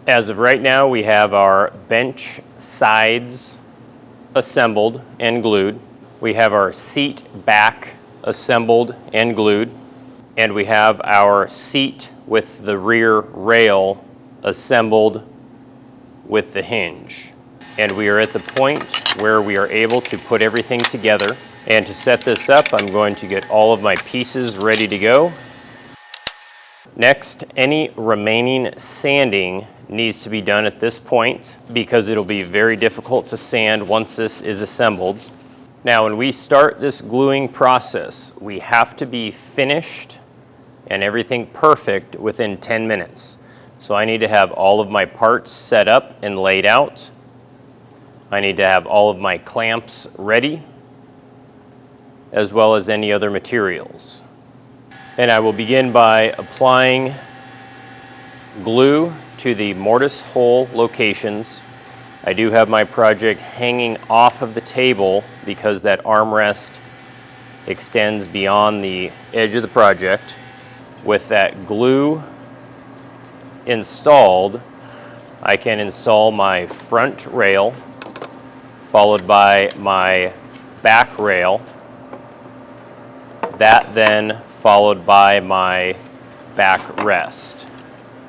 As of right now, we have our bench sides assembled and glued. We have our seat back assembled and glued. And we have our seat with the rear rail assembled with the hinge. And we are at the point where we are able to put everything together. And to set this up, I'm going to get all of my pieces ready to go. Next, any remaining sanding needs to be done at this point because it'll be very difficult to sand once this is assembled. Now, when we start this gluing process, we have to be finished and everything perfect within 10 minutes. So I need to have all of my parts set up and laid out. I need to have all of my clamps ready, as well as any other materials. And I will begin by applying glue to the mortise hole locations. I do have my project hanging off of the table because that armrest extends beyond the edge of the project. With that glue installed, I can install my front rail, followed by my back rail. That then followed by my backrest.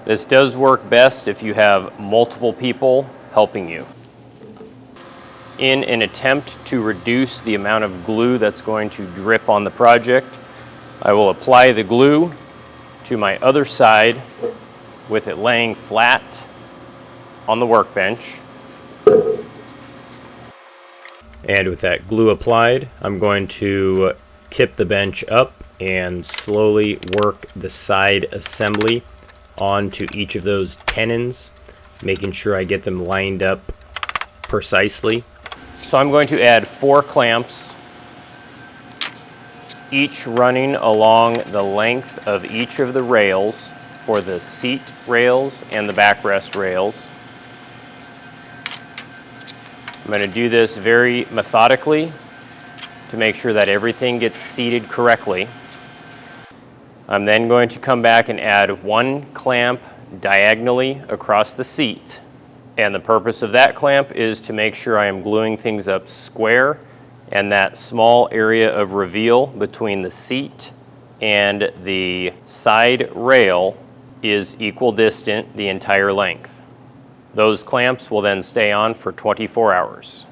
This does work best if you have multiple people helping you. In an attempt to reduce the amount of glue that's going to drip on the project, I will apply the glue to my other side with it laying flat on the workbench. And with that glue applied, I'm going to tip the bench up and slowly work the side assembly onto each of those tenons, making sure I get them lined up precisely. So I'm going to add 4 clamps, each running along the length of each of the rails for the seat rails and the backrest rails. I'm going to do this very methodically to make sure that everything gets seated correctly. I'm then going to come back and add 1 clamp diagonally across the seat. And the purpose of that clamp is to make sure I am gluing things up square and that small area of reveal between the seat and the side rail is equal distant the entire length. Those clamps will then stay on for 24 hours.